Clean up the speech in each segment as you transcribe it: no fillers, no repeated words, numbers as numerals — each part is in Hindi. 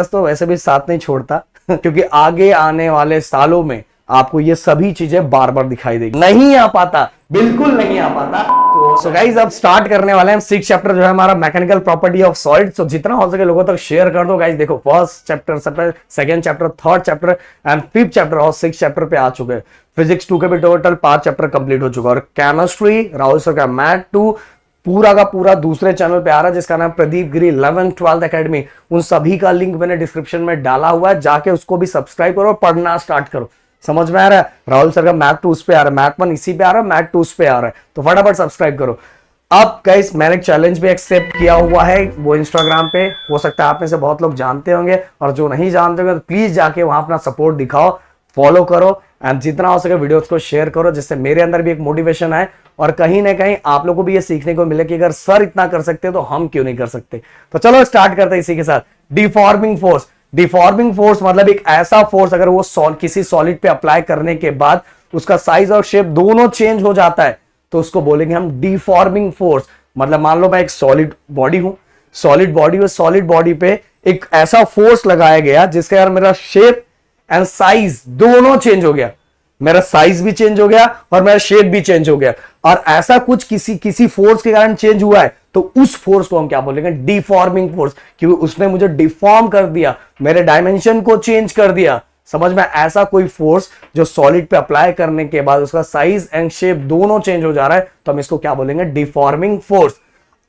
तो वैसे भी साथ नहीं छोड़ता क्योंकि आगे आने वाले सालों में आपको ये सभी चीजें बार बार दिखाई देगी। नहीं आ पाता, बिल्कुल नहीं आ पाता। तो सो गाइस अब स्टार्ट करने वाले हैं 6 चैप्टर जो है हमारा मैकेनिकल प्रॉपर्टी ऑफ सॉलिड। तो जितना हो सके लोगों तक शेयर कर दो गाइस। देखो first chapter, second chapter, third chapter and fifth chapter और 6 चैप्टर पे आ चुके हैं। फिजिक्स 2 के भी टोटल 5 चैप्टर कंप्लीट हो चुका है और केमिस्ट्री राहुल सर का मैथ 2 पूरा का पूरा दूसरे चैनल पे आ रहा है जिसका नाम प्रदीप गिरी 11th 12th एकेडमी। उन सभी का लिंक मैंने डिस्क्रिप्शन में डाला हुआ है, जाके उसको भी सब्सक्राइब करो और पढ़ना स्टार्ट करो। समझ में आ रहा है? राहुल सर का मैथ 2 उस पे आ रहा है, मैथ 1 इसी पे आ रहा है, मैथ 2 उस पे आ रहा है, तो फटाफट सब्सक्राइब करो। अब गाइस मैंने एक चैलेंज भी एक्सेप्ट किया हुआ है, वो इंस्टाग्राम पे, हो सकता है आप में से बहुत लोग जानते होंगे और जो नहीं जानते होंगे तो प्लीज जाके वहां अपना सपोर्ट दिखाओ, फॉलो करो एंड जितना हो सके वीडियोस को शेयर करो, जिससे मेरे अंदर भी एक मोटिवेशन आए और कहीं ना कहीं आप लोगों को भी ये सीखने को मिले कि अगर सर इतना कर सकते तो हम क्यों नहीं कर सकते। तो चलो स्टार्ट करते हैं इसी के साथ। Deforming force. डिफॉर्मिंग फोर्स मतलब एक ऐसा फोर्स अगर वो किसी सॉलिड पे अप्लाई करने के बाद उसका साइज और शेप दोनों चेंज हो जाता है तो उसको बोलेंगे हम डिफॉर्मिंग फोर्स। मतलब मान लो मैं एक सॉलिड बॉडी हूं, सॉलिड बॉडी और सॉलिड बॉडी पे एक ऐसा फोर्स लगाया गया जिसके कारण मेरा शेप एंड साइज दोनों चेंज हो गया, मेरा साइज भी चेंज हो गया और मेरा शेप भी चेंज हो गया। और ऐसा कुछ किसी फोर्स के कारण चेंज हुआ है तो उस फोर्स को हम क्या बोलेंगे? डिफॉर्मिंग फोर्स, क्योंकि उसने मुझे डिफॉर्म कर दिया, मेरे डायमेंशन को चेंज कर दिया। समझ में? ऐसा कोई फोर्स जो सॉलिड पे अप्लाई करने के बाद उसका साइज एंड शेप दोनों चेंज हो जा रहा है तो हम इसको क्या बोलेंगे? Deforming force.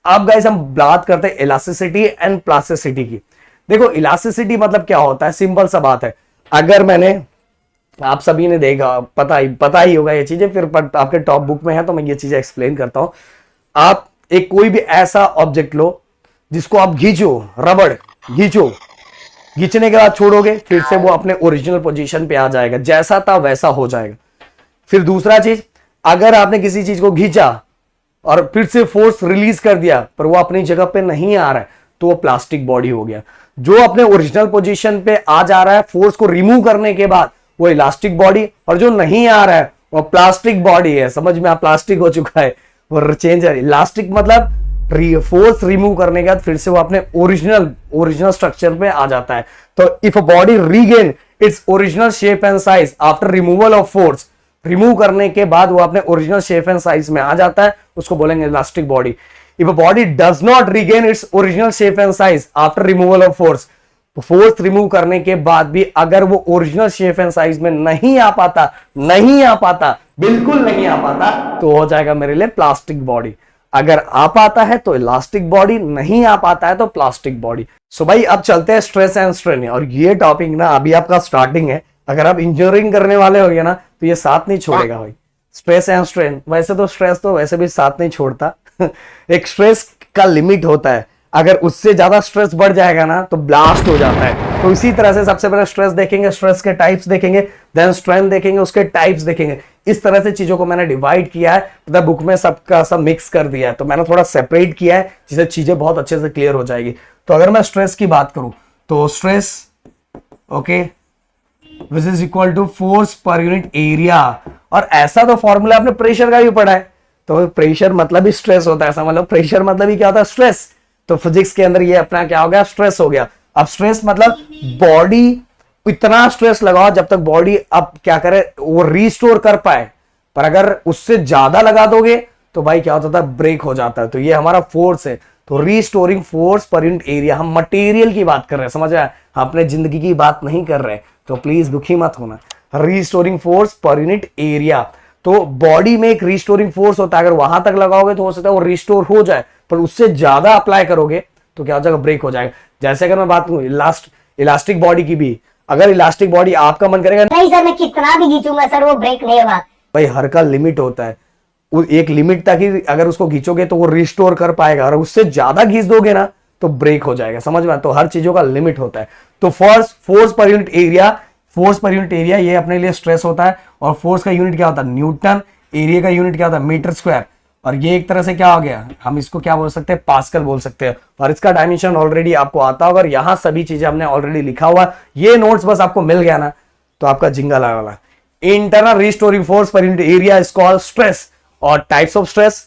अब गाइस हम बात करते हैं इलास्टिसिटी एंड प्लास्टिसिटी की। देखो इलास्टिसिटी मतलब क्या होता है, सिंपल सा बात है। अगर मैंने, आप सभी ने देखा, पता ही होगा ये चीजें, फिर आपके टॉप बुक में है तो मैं ये चीजें एक्सप्लेन करता हूं। आप एक कोई भी ऐसा ऑब्जेक्ट लो जिसको आप खींचो, रबड़ खींचो, खींचने के बाद छोड़ोगे फिर से वो अपने ओरिजिनल पोजीशन पे आ जाएगा, जैसा था वैसा हो जाएगा। फिर दूसरा चीज, अगर आपने किसी चीज को खींचा और फिर से फोर्स रिलीज कर दिया पर वो अपनी जगह पे नहीं आ रहा है तो वो प्लास्टिक बॉडी हो गया। जो अपने ओरिजिनल पोजीशन पे आ जा रहा है फोर्स को रिमूव करने के बाद वो इलास्टिक बॉडी, और जो नहीं आ रहा है वो प्लास्टिक बॉडी है। समझ में? प्लास्टिक हो चुका है, वो चेंज है। इलास्टिक मतलब फोर्स रिमूव करने के बाद फिर से वो अपने ओरिजिनल स्ट्रक्चर पे आ जाता है। तो if a body regain its original shape and size after removal of force, remove करने के बाद वो अपने ओरिजिनल शेप एंड साइज में आ जाता है, उसको बोलेंगे elastic body. If a body does not regain its original shape and size after removal of force, force remove करने के बाद भी अगर वो ओरिजिनल शेप एंड साइज में नहीं आ पाता, बिल्कुल नहीं आ पाता, तो हो जाएगा मेरे लिए प्लास्टिक बॉडी। अगर आ पाता है तो इलास्टिक बॉडी, नहीं आ पाता है तो प्लास्टिक बॉडी। सो भाई अब चलते हैं स्ट्रेस एंड स्ट्रेन। और ये टॉपिक ना अभी आपका स्टार्टिंग है, अगर आप इंजीनियरिंग करने वाले होगे ना तो ये साथ नहीं छोड़ेगा भाई। स्ट्रेस एंड स्ट्रेन, वैसे तो स्ट्रेस तो वैसे भी साथ नहीं छोड़ता एक स्ट्रेस का लिमिट होता है, अगर उससे ज्यादा स्ट्रेस बढ़ जाएगा ना तो ब्लास्ट हो जाता है। तो इसी तरह से सबसे पहले स्ट्रेस देखेंगे, स्ट्रेस के टाइप्स देखेंगे, देन स्ट्रेन देखेंगे, उसके टाइप्स देखेंगे। इस तरह से चीजों को मैंने डिवाइड किया है, मतलब बुक में सबका सब मिक्स कर दिया है, तो मैंने थोड़ा सेपरेट किया है जिससे चीजें बहुत अच्छे से क्लियर हो जाएगी। तो अगर मैं स्ट्रेस की बात करूं तो stress okay which is equal to force per unit area. और ऐसा तो फॉर्मूला आपने प्रेशर का भी पढ़ा है, तो प्रेशर मतलब ही स्ट्रेस होता है। ऐसा मतलब प्रेशर मतलब ही क्या होता है? स्ट्रेस। तो फिजिक्स के अंदर ये अपना क्या हो गया? स्ट्रेस हो गया। अब स्ट्रेस मतलब बॉडी इतना स्ट्रेस लगाओ जब तक बॉडी अब क्या करे, वो रीस्टोर कर पाए, पर अगर उससे ज्यादा लगा दोगे तो भाई क्या होता है? ब्रेक हो जाता है। तो ये हमारा फोर्स है। तो restoring force per unit area, हम मटेरियल की बात कर रहे हैं, समझ आया? हम अपने जिंदगी की बात नहीं कर रहे, तो प्लीज दुखी मत होना। Restoring force per unit area, तो बॉडी में एक रीस्टोरिंग फोर्स होता है, अगर वहां तक लगाओगे तो हो सकता है वो रिस्टोर हो जाए, पर उससे ज्यादा अप्लाई करोगे तो क्या हो जाएगा? ब्रेक हो जाएगा। जैसे अगर मैं बात करूं इलास्टिक बॉडी की भी, अगर इलास्टिक बॉडी आपका मन करेगा नहीं सर मैं कितना भी खींचूंगा सर वो ब्रेक नहीं होगा, भाई हर का लिमिट होता है, वो एक लिमिट तक ही अगर उसको खींचोगे तो वो रिस्टोर कर पाएगा, और उससे ज्यादा खींच दोगे ना तो ब्रेक हो जाएगा। समझ में? तो हर चीजों का लिमिट होता है। तो फोर्स पर यूनिट एरिया ये अपने लिए स्ट्रेस होता है, और फोर्स का यूनिट क्या होता है? न्यूटन। एरिया का यूनिट क्या होता है? Metre square. और ये एक तरह से क्या हो गया, हम इसको क्या बोल सकते हैं? पास्कल बोल सकते हैं। और इसका डायमेंशन ऑलरेडी आपको आता होगा, और यहां सभी चीजें हमने ऑलरेडी लिखा हुआ। ये नोट्स बस आपको मिल गया ना तो आपका जिंगा लगा वाला। Internal restoring force per unit area is called stress. और types of stress,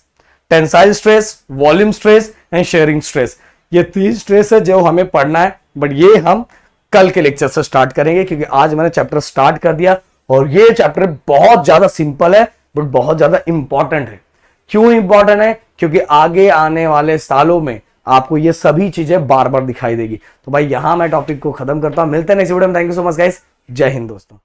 tensile stress, volume stress and shearing stress, ये 3 स्ट्रेस है जो हमें पढ़ना है, बट ये हम कल के लेक्चर से स्टार्ट करेंगे, क्योंकि आज मैंने चैप्टर स्टार्ट कर दिया और ये चैप्टर बहुत ज्यादा सिंपल है बट बहुत ज्यादा इंपॉर्टेंट है। क्यों इंपॉर्टेंट है? क्योंकि आगे आने वाले सालों में आपको ये सभी चीजें बार बार दिखाई देगी। तो भाई यहां मैं टॉपिक को खत्म करता हूं, मिलते हैं नेक्स्ट वीडियो में। Thank you so much guys, जय हिंद दोस्तों।